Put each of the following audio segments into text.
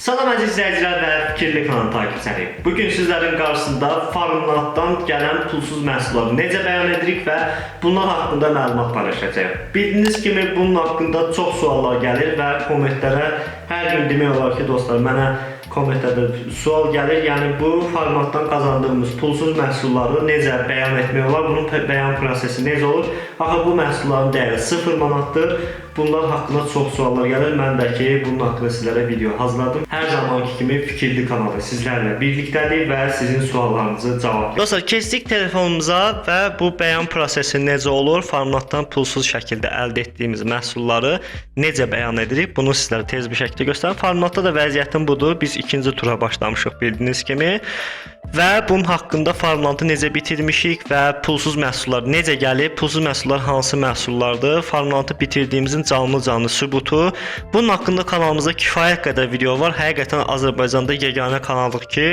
Salam əziz izləyicilər və Fikirli kanal takipçiləri. Bugün sizlərin qarşısında Farmnatdan gələn pulsuz məhsulları necə bəyan edirik və bunlar haqqında məlumat paylaşacağıq. Bildiyiniz kimi bunun haqqında çox suallar gəlir və kommentlərə hər gün demək olar ki, dostlar, mənə kommentlərdə sual gəlir. Yəni bu Farmnatdan qazandığımız pulsuz məhsulları necə bəyan etmək olar? Bunun bəyan prosesi necə olur? Axı bu məhsulların dəyəri 0 manatdır. Bunlar haqqında çox suallar gəlir. Mən də ki, bunun haqqında sizlərə video hazırladım. Hər zamanki kimi Fikirli kanalı sizlərlə birlikdədir və sizin suallarınızı cavablayır. Dostlar, keçdik telefonumuza və bu bəyan prosesi necə olur? Farmnatdan pulsuz şəkildə əldə etdiyimiz məhsulları necə bəyan edirik? Bunu sizlərə tez bir şəkildə göstərim. Farmnatda da vəziyyətin budur. Biz ikinci tura başlamışıq bildiyiniz kimi. Və bunun haqqında Farmnatı necə bitirmişik və pulsuz məhsullar necə gəlib, pulsuz məhsullar hansı məhsullardır, Farmnatı bitirdiyimizin canlı sübutu. Bunun haqqında kanalımızda kifayət qədər video var. Həqiqətən Azərbaycanda yeganə kanaldıq ki,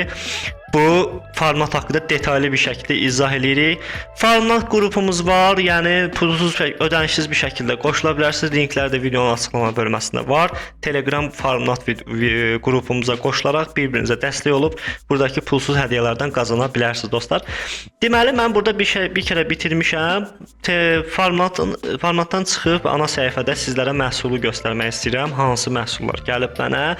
bu Farmnat haqqında detallı bir şəkildə izah edirik. Farmnat qrupumuz var, yəni pulsuz ödənişsiz bir şəkildə qoşula bilərsiniz. Linklər də videonun açıqlama bölməsində var. Telegram Farmnat qrupumuza qoşularaq bir-birinizə dəstək olub buradakı pulsuz hədiyyələrdən qazana bilərsiniz dostlar. Deməli mən burada bir kərə bitirmişəm. Farmnatdan çıxıb ana səhifədə sizlərə məhsulu göstərmək istəyirəm. Hansı məhsullar gəlib mənə?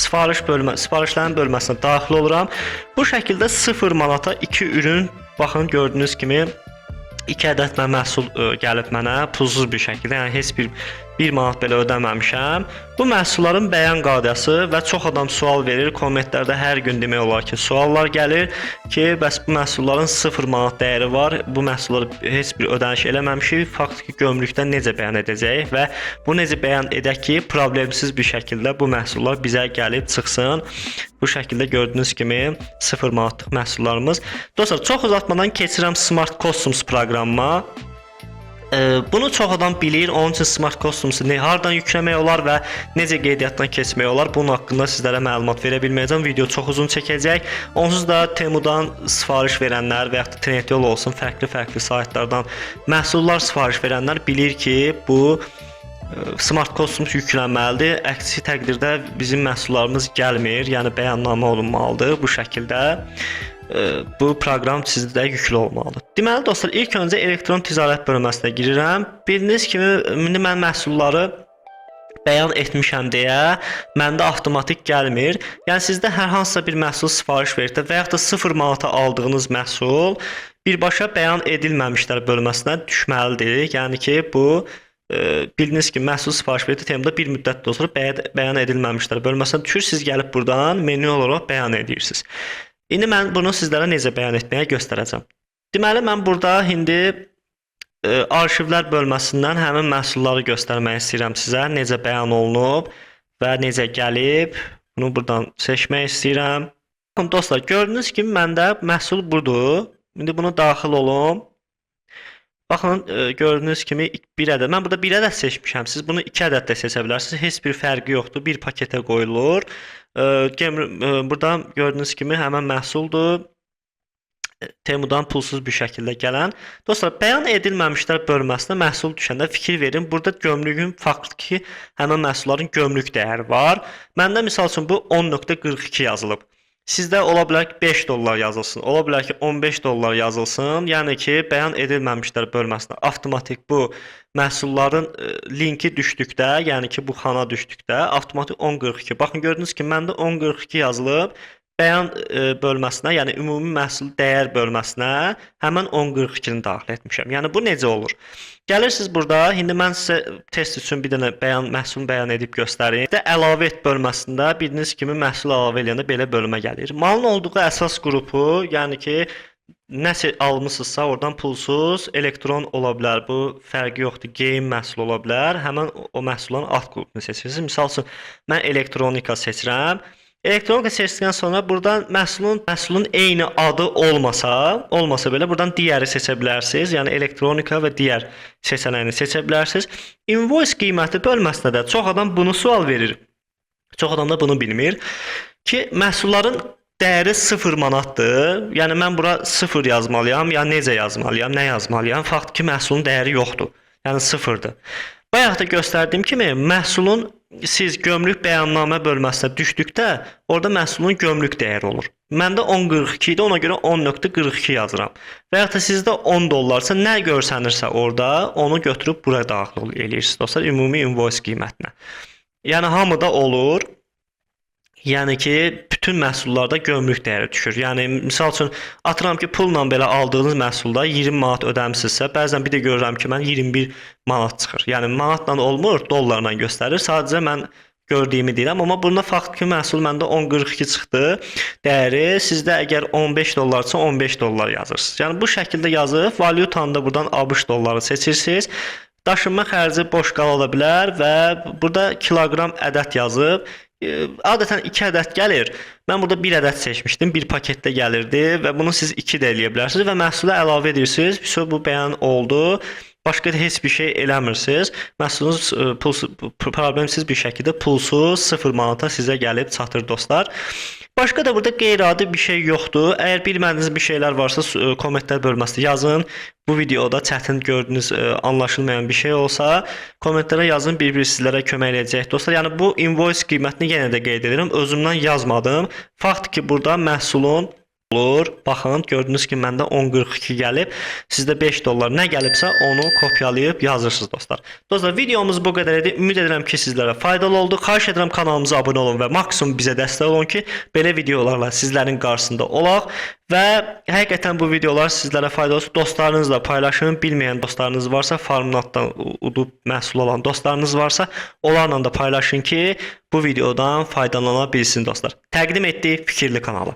Sifarişlərin bölməsinə daxil oluram. Bu şəkildə 0 manata 2 ürün, baxın gördüyünüz kimi 2 ədəd məhsul gəlib mənə pulsuz bir şəkildə, yəni heç bir manat belə ödəməmişəm. Bu məhsulların bəyan qaydası və çox adam sual verir, kommentlərdə hər gün demək olar ki, suallar gəlir ki, bəs bu məhsulların 0 manat dəyəri var, bu məhsulları heç bir ödəniş eləməmişik, faktiki gömrükdən necə bəyan edəcəyik və bu necə bəyan edək ki, problemsiz bir şəkildə bu məhsullar bizə gəlib çıxsın. Bu şəkildə gördüyünüz kimi 0 manatlıq məhsullarımız. Dostlar, çox uzatmadan keçirəm Smart Customs proqramıma. Bunu çox adam bilir, onun üçün Smart Customs'u hardan yükləmək olar və necə qeydiyyatdan keçmək olar, bunun haqqında sizlərə məlumat verə bilməyəcəm. Video çox uzun çəkəcək. Onsuz da Temudan sifariş verənlər və yaxud da Trendyol olsun, fərqli saytlardan məhsullar sifariş verənlər bilir ki, bu Smart Customs yüklənməlidir. Əksi təqdirdə bizim məhsullarımız gəlmir, yəni bəyannamə olunmalıdır bu şəkildə. Bu proqram sizdə yüklü olmalıdır. Deməli dostlar, ilk öncə elektron ticarət bölməsinə girirəm. Bildiyiniz kimi, indi mən məhsulları bəyan etmişəm deyə məndə avtomatik gəlmir. Yəni sizdə hər hansısa bir məhsul sifariş verdikdə və yaxud da 0 manata aldığınız məhsul birbaşa bəyan edilməmişlər bölməsinə düşməlidir. Yəni ki, bu bildiyiniz kimi məhsul sifariş verdikdə Temuda bir müddətdən sonra bəyan edilməmişlər bölməsinə düşür. Siz gəlib buradan menü olaraq bəyan edirsiniz. İndi mən bunu sizlərə necə bəyan etməyə göstərəcəm. Deməli, mən burada indi arşivlər bölməsindən həmin məhsulları göstərmək istəyirəm sizə. Necə bəyan olunub və necə gəlib. Bunu buradan seçmək istəyirəm. Baxın dostlar, gördüyünüz kimi məndə məhsul budur. İndi bunu daxil olum. Baxın, gördüyünüz kimi bir ədəd. Mən burada bir ədəd seçmişəm. Siz bunu 2 ədəd də seçə bilərsiniz. Heç bir fərqi yoxdur. Bir paketə qoyulur. Burada gördüyünüz kimi həmən məhsuldur. Temudan pulsuz bir şəkildə gələn. Dostlar, bəyan edilməmişlər bölməsinə məhsul düşəndə fikir verin. Burada gömrüyün faktiki həmən məhsulların gömrük dəyəri var. Məndə misal üçün bu 10.42 yazılıb. Sizdə ola bilər ki 5 dollar yazılsın, ola bilər ki 15 dollar yazılsın. Yəni ki, bəyan edilməmişlər bölməsinə avtomatik bu məhsulların linki düşdükdə, yəni ki bu xana düşdükdə avtomatik 10.42. Baxın gördünüz ki, məndə 10.42 yazılıb. Bəyan bölməsinə, yəni ümumi məhsul dəyər bölməsinə həmən 10.42-ni daxil etmişəm. Yəni bu necə olur? Gəlirsiniz burada, indi mən sizə test üçün bir dənə məhsulunu bəyan edib göstərim. Əlavə et bölməsində bildiyiniz kimi məhsul əlavə edəndə belə bölmə gəlir. Malın olduğu əsas qrupu, yəni ki nəsə almısınızsa oradan pulsuz, elektron ola bilər. Bu fərqi yoxdur. Geyim məhsul ola bilər. Həmən o məhsulların alt qrupunu seçirsiniz. Misal üçün mən elektronika seçirəm. Elektronika seçdikdən sonra buradan məhsulun eyni adı olmasa belə buradan digəri seçə bilərsiniz. Yəni elektronika və digər seçənəyini seçə bilərsiniz. Invoice qiyməti bölməsinə də çox adam bunu sual verir. Çox adam da bunu bilmir ki, məhsulların dəyəri 0 manatdır. Yəni mən bura 0 yazmalıyam, ya necə yazmalıyam, nə yazmalıyam? Faktiki məhsulun dəyəri yoxdur. Yəni 0-dır. Bayaq da göstərdiyim kimi məhsulun siz gömrük bəyannamə bölməsinə düşdükdə orada məhsulun gömrük dəyəri olur. Məndə 10.42 idi, ona görə 10.42 yazıram. Və ya da sizdə 10 dollarsa nə görsənirsə orada onu götürüb bura daxil eləyirsiniz dostlar, ümumi invoice qiymətinə. Yəni hamıda olur. Yəni ki, bütün məhsullarda gömrük dəyəri düşür. Yəni misal üçün atıram ki, pulla belə aldığınız məhsulda 20 manat ödəmisinizsə, bəzən bir də görürəm ki, mən 21 manat çıxır. Yəni manatla olmur, dollarla göstərir. Sadəcə mən gördüyümü deyirəm, amma burada faktiki məhsul məndə 10.42 çıxdı. Dəyəri sizdə əgər 15 dollarsa 15 dollar yazırsınız. Yəni bu şəkildə yazıb valyutanı da buradan ABŞ dolları seçirsiniz. Daşınma xərci boş qala ola bilər və burada kiloqram ədəd yazıb adətən 2 ədəd gəlir. Mən burada 1 ədəd seçmişdim. Bir paketdə gəlirdi və bunu siz 2 də eləyə bilərsiniz və məhsula əlavə edirsiniz. Bu bəyan oldu. Başqa heç bir şey eləmirsiniz. Məhsulunuz problemsiz bir şəkildə pulsuz 0 manata sizə gəlib çatır dostlar. Başqa da burada qeyri-adi bir şey yoxdur. Əgər bilmədiyiniz bir şeylər varsa kommentlər bölməsində yazın. Bu videoda çətin gördüyünüz, anlaşılmayan bir şey olsa kommentlərə yazın, bir-bir sizlərə kömək edəcək dostlar. Yəni bu invoice qiymətini yenə də qeyd edirəm. Özümdən yazmadım. Fakt ki, burada məhsulun olur. Baxın, gördünüz ki, məndə 10.42 gəlib. Sizdə 5 dollar nə gəlibsə onu kopyalayıb yazırsınız dostlar. Dostlar, videomuz bu qədər idi. Ümid edirəm ki, sizlərə faydalı oldu. Xahiş edirəm kanalımıza abunə olun və maksimum bizə dəstək olun ki, belə videolarla sizlərin qarşısında olaq. Və həqiqətən bu videolar sizlərə faydalı olsun. Dostlarınızla paylaşın. Bilməyən dostlarınız varsa, Farmnatdan udub məhsul olan dostlarınız varsa, onlarla da paylaşın ki, bu videodan faydalana bilsin dostlar. Təqdim etdik Fikirli kanalı.